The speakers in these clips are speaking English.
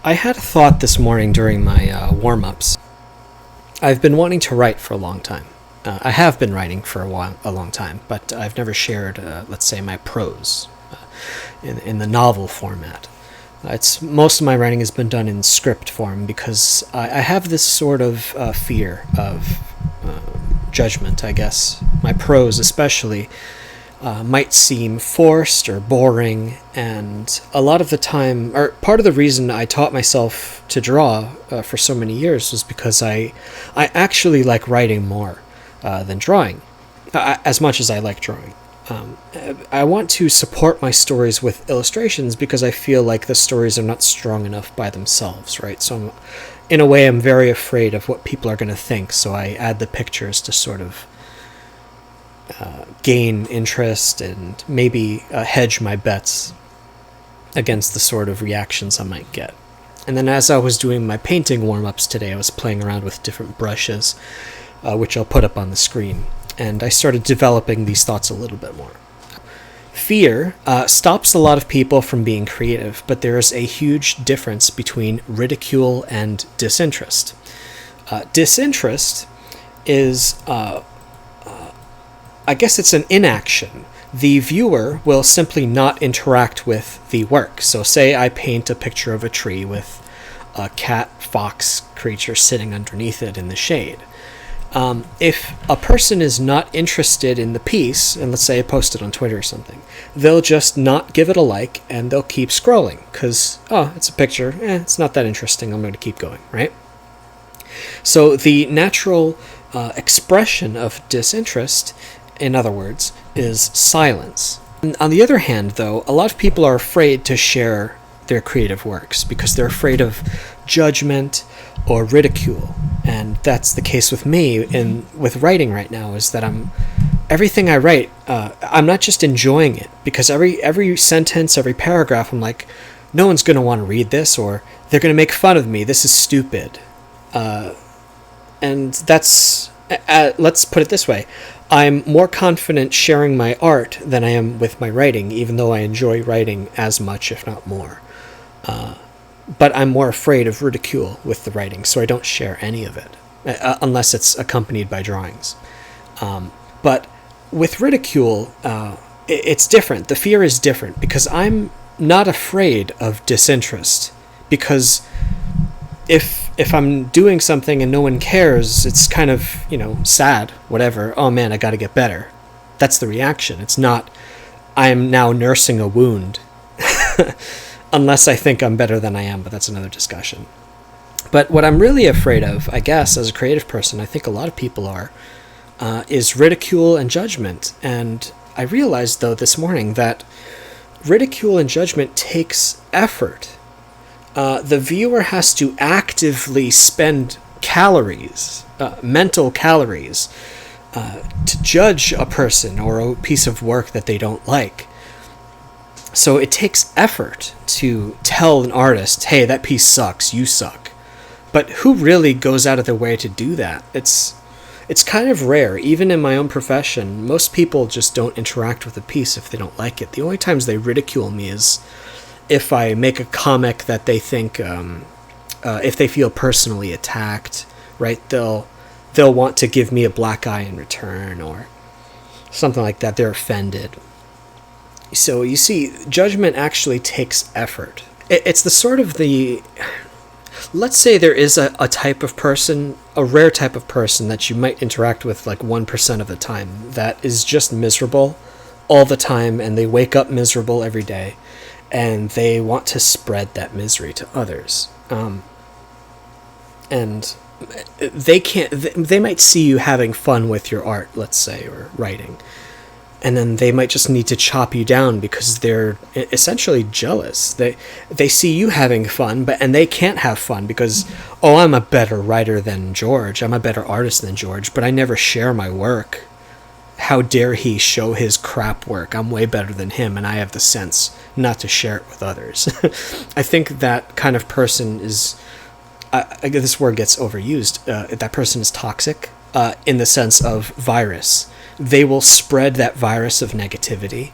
I had a thought this morning during my warm-ups. I've been wanting to write for a long time. I have been writing for a long time, but I've never shared, let's say, my prose in the novel format. Most of my writing has been done in script form because I have this sort of fear of judgment, I guess. My prose, especially, might seem forced or boring, and a lot of the time, or part of the reason I taught myself to draw for so many years was because I actually like writing more than drawing, as much as I like drawing. I want to support my stories with illustrations because I feel like the stories are not strong enough by themselves, right? So in a way, I'm very afraid of what people are going to think, so I add the pictures to sort of gain interest and maybe hedge my bets against the sort of reactions I might get. And then as I was doing my painting warm-ups today, I was playing around with different brushes, which I'll put up on the screen, and I started developing these thoughts a little bit more. Fear stops a lot of people from being creative, but there is a huge difference between ridicule and disinterest. Disinterest is I guess it's an inaction. The viewer will simply not interact with the work. So say I paint a picture of a tree with a cat-fox creature sitting underneath it in the shade. If a person is not interested in the piece, and let's say I post it on Twitter or something, they'll just not give it a like and they'll keep scrolling because, it's a picture, it's not that interesting, I'm going to keep going, right? So the natural expression of disinterest, in other words, is silence. And on the other hand, though, a lot of people are afraid to share their creative works because they're afraid of judgment or ridicule. And that's the case with me with writing right now, is that everything I write, I'm not just enjoying it, because every sentence, every paragraph, I'm like, no one's going to want to read this, or they're going to make fun of me, this is stupid. And that's, let's put it this way, I'm more confident sharing my art than I am with my writing, even though I enjoy writing as much, if not more. But I'm more afraid of ridicule with the writing, so I don't share any of it, unless it's accompanied by drawings. But with ridicule, it's different. The fear is different, because I'm not afraid of disinterest, because if I'm doing something and no one cares, it's kind of, sad, whatever. Oh man, I gotta get better. That's the reaction. It's not, I am now nursing a wound. Unless I think I'm better than I am, but that's another discussion. But what I'm really afraid of, I guess, as a creative person, I think a lot of people are, is ridicule and judgment. And I realized, though, this morning that ridicule and judgment takes effort. The viewer has to actively spend calories, mental calories, to judge a person or a piece of work that they don't like. So it takes effort to tell an artist, hey, that piece sucks, you suck. But who really goes out of their way to do that? It's kind of rare. Even in my own profession, most people just don't interact with a piece if they don't like it. The only times they ridicule me is if I make a comic that they think, if they feel personally attacked, right? They'll want to give me a black eye in return or something like that. They're offended. So you see, judgment actually takes effort. It's the sort of let's say there is a type of person, a rare type of person that you might interact with like 1% of the time that is just miserable all the time, and they wake up miserable every day, and they want to spread that misery to others. And they might see you having fun with your art, let's say, or writing, and then they might just need to chop you down because they're essentially jealous. They see you having fun, and they can't have fun because, I'm a better writer than George, I'm a better artist than George, but I never share my work. How dare he show his crap work? I'm way better than him, and I have the sense not to share it with others. I think that kind of person is, this word gets overused, that person is toxic in the sense of virus. They will spread that virus of negativity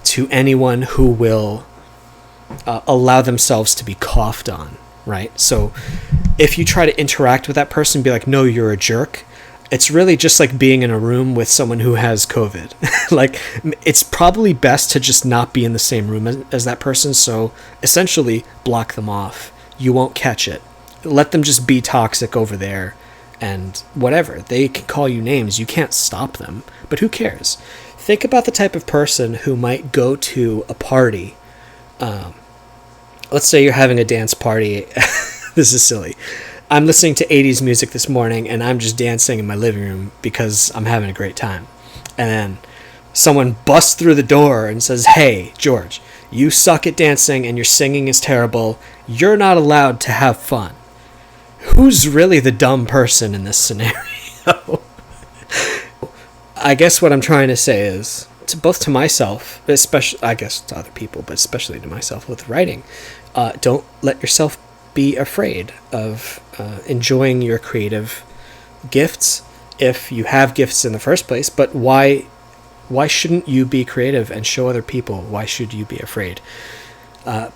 to anyone who will allow themselves to be coughed on. right? So if you try to interact with that person, be like, no, you're a jerk, it's really just like being in a room with someone who has COVID. Like, it's probably best to just not be in the same room as that person. So essentially block them off. You won't catch it. Let them just be toxic over there, and whatever. They can call you names. You can't stop them, but who cares? Think about the type of person who might go to a party. Let's say you're having a dance party. This is silly. I'm listening to 80s music this morning, and I'm just dancing in my living room because I'm having a great time. And then someone busts through the door and says, hey, George, you suck at dancing and your singing is terrible. You're not allowed to have fun. Who's really the dumb person in this scenario? I guess what I'm trying to say is, both to myself, especially, I guess to other people, but especially to myself with writing, don't let yourself be afraid of enjoying your creative gifts if you have gifts in the first place. But why shouldn't you be creative and show other people? Why should you be afraid?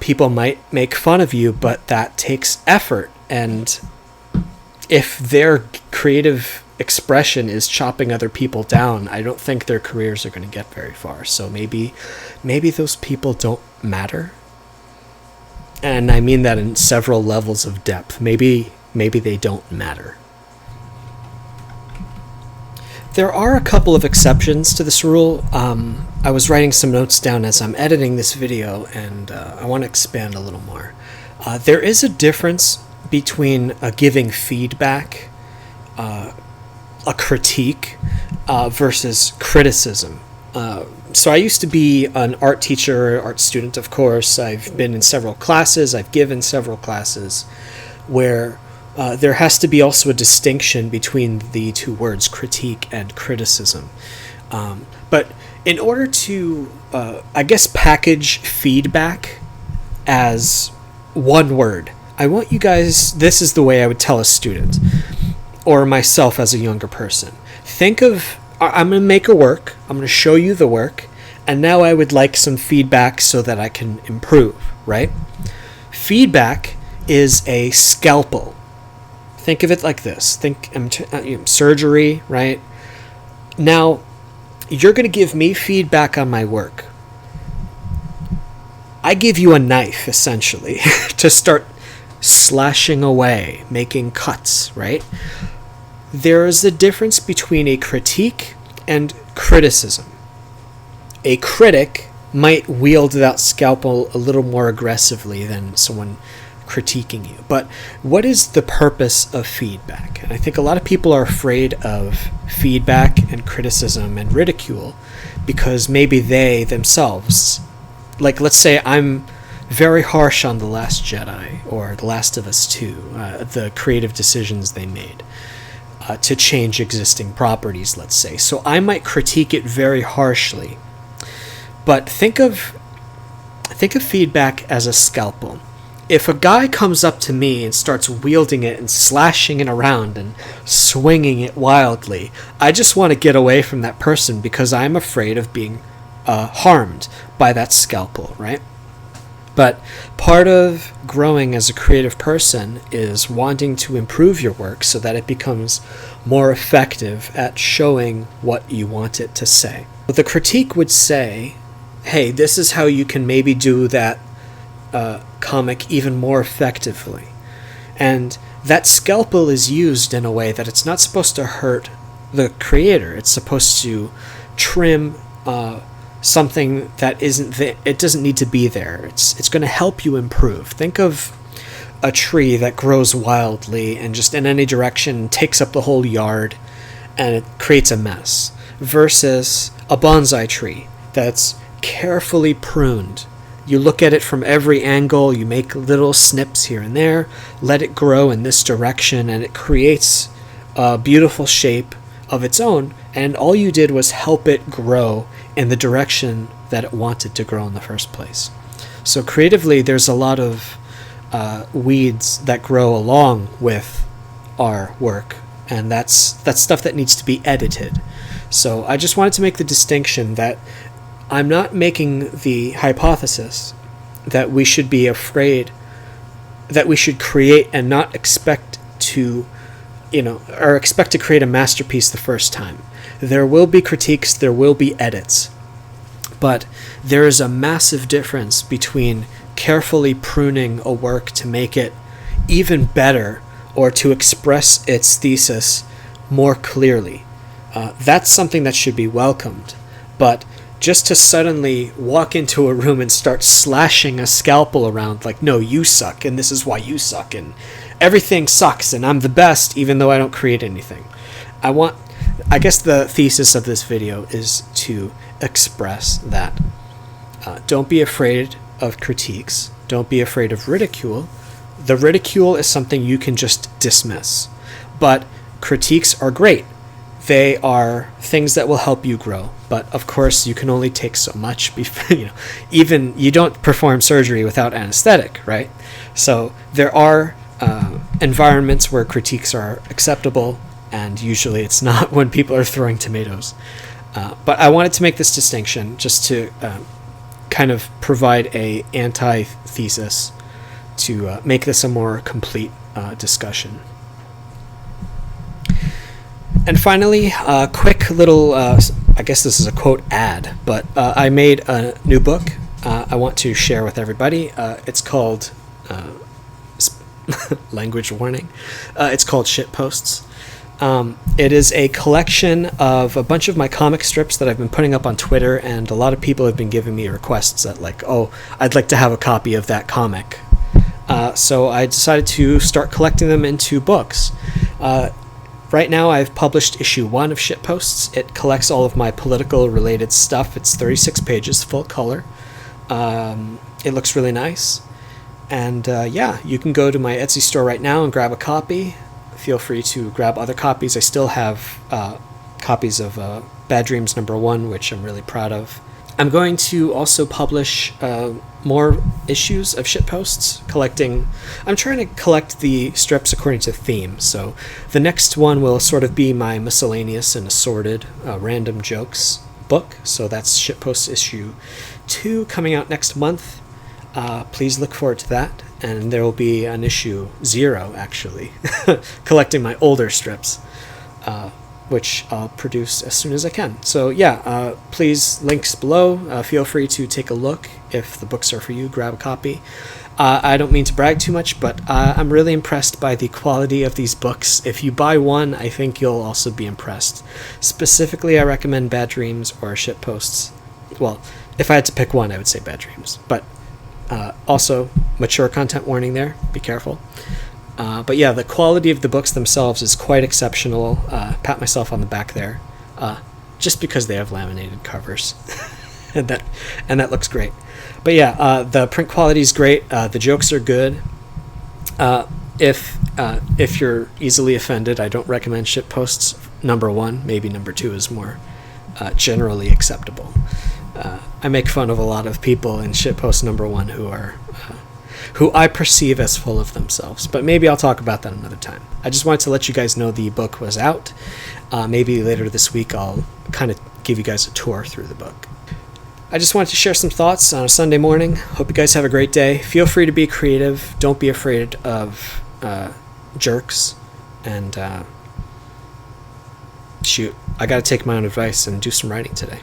People might make fun of you, but that takes effort. And if their creative expression is chopping other people down, I don't think their careers are going to get very far. So maybe those people don't matter. And I mean that in several levels of depth. Maybe they don't matter. There are a couple of exceptions to this rule. I was writing some notes down as I'm editing this video, and I want to expand a little more. There is a difference between giving feedback, a critique, versus criticism. So I used to be an art teacher, art student, of course. I've been in several classes. I've given several classes where there has to be also a distinction between the two words, critique and criticism. But in order to, I guess, package feedback as one word, I want you guys, this is the way I would tell a student, or myself as a younger person. Think of, I'm going to make a work, I'm going to show you the work, and now I would like some feedback so that I can improve, right? Feedback is a scalpel. Think of it like this. Think surgery, right? Now, you're going to give me feedback on my work. I give you a knife, essentially, to start slashing away, making cuts, right? There is a difference between a critique and criticism. A critic might wield that scalpel a little more aggressively than someone critiquing you. But what is the purpose of feedback? And I think a lot of people are afraid of feedback and criticism and ridicule because maybe they themselves, like let's say I'm very harsh on The Last Jedi or The Last of Us 2, the creative decisions they made to change existing properties, let's say. So I might critique it very harshly. But think of feedback as a scalpel. If a guy comes up to me and starts wielding it and slashing it around and swinging it wildly, I just want to get away from that person because I'm afraid of being harmed by that scalpel, right? But part of growing as a creative person is wanting to improve your work so that it becomes more effective at showing what you want it to say. The critique would say, hey, this is how you can maybe do that comic even more effectively. And that scalpel is used in a way that it's not supposed to hurt the creator. It's supposed to trim something that isn't there. It doesn't need to be there. It's going to help you improve. Think of a tree that grows wildly and just in any direction takes up the whole yard and it creates a mess, versus a bonsai tree that's carefully pruned. You look at it from every angle, you make little snips here and there, let it grow in this direction, and it creates a beautiful shape of its own, and all you did was help it grow in the direction that it wanted to grow in the first place. So creatively, there's a lot of weeds that grow along with our work, and that's stuff that needs to be edited. So I just wanted to make the distinction that I'm not making the hypothesis that we should be afraid that we should create and not expect to, or expect to create a masterpiece the first time. There will be critiques, there will be edits, but there is a massive difference between carefully pruning a work to make it even better or to express its thesis more clearly. That's something that should be welcomed. But just to suddenly walk into a room and start slashing a scalpel around like, no, you suck, and this is why you suck, and everything sucks, and I'm the best, even though I don't create anything. I guess the thesis of this video is to express that. Don't be afraid of critiques. Don't be afraid of ridicule. The ridicule is something you can just dismiss. But critiques are great. They are things that will help you grow. But of course, you can only take so much. Even you don't perform surgery without anesthetic, right? So there are environments where critiques are acceptable, and usually it's not when people are throwing tomatoes. But I wanted to make this distinction just to kind of provide a antithesis to make this a more complete discussion. And finally, a quick little, I guess this is a quote ad, but I made a new book I want to share with everybody. It's called, language warning, it's called Shitposts. It is a collection of a bunch of my comic strips that I've been putting up on Twitter, and a lot of people have been giving me requests that like, oh, I'd like to have a copy of that comic. So I decided to start collecting them into books. Right now I've published issue 1 of Shitposts. It collects all of my political related stuff. It's 36 pages, full color. It looks really nice. And you can go to my Etsy store right now and grab a copy. Feel free to grab other copies. I still have copies of Bad Dreams #1, which I'm really proud of. I'm going to also publish more issues of Shitposts, I'm trying to collect the strips according to theme. So the next one will sort of be my miscellaneous and assorted random jokes book. So that's Shitposts issue 2 coming out next month. Please look forward to that. And there will be an issue 0, actually, collecting my older strips, which I'll produce as soon as I can. So please, links below. Feel free to take a look. If the books are for you, grab a copy. I don't mean to brag too much, but I'm really impressed by the quality of these books. If you buy one, I think you'll also be impressed. Specifically, I recommend Bad Dreams or Shitposts. Well, if I had to pick one, I would say Bad Dreams. But also, mature content warning there. Be careful. But yeah, the quality of the books themselves is quite exceptional. Pat myself on the back there, just because they have laminated covers, and that looks great. But yeah, the print quality is great. The jokes are good. If you're easily offended, I don't recommend Shitposts #1. Maybe #2 is more generally acceptable. I make fun of a lot of people in Shitpost #1 who I perceive as full of themselves, but maybe I'll talk about that another time. I just wanted to let you guys know the book was out. Maybe later this week I'll kind of give you guys a tour through the book. I just wanted to share some thoughts on a Sunday morning. Hope you guys have a great day. Feel free to be creative. Don't be afraid of jerks. And shoot, I gotta take my own advice and do some writing today.